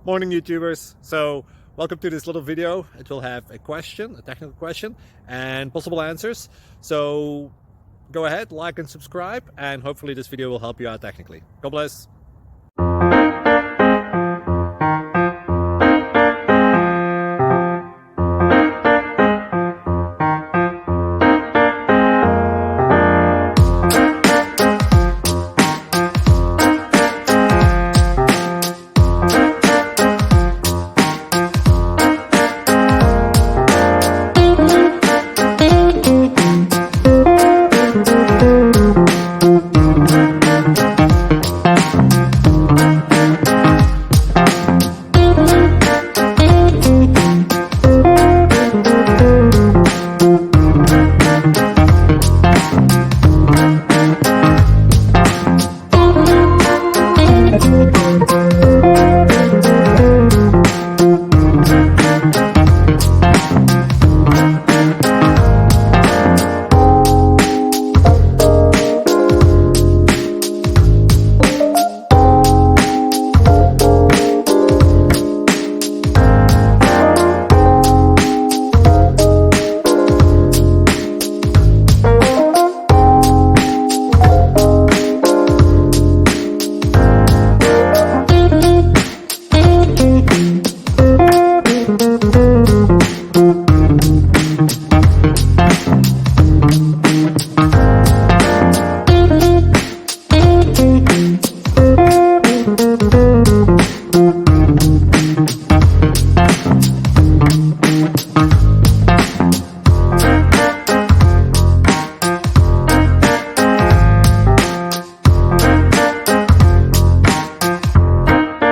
Morning YouTubers. So welcome to this little video. It will have a question, a technical question, and possible answers. So go ahead, like and subscribe, and hopefully this video will help you out technically. God bless.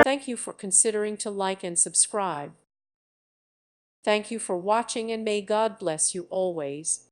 Thank you for considering to like and subscribe. Thank you for watching, and may God bless you always.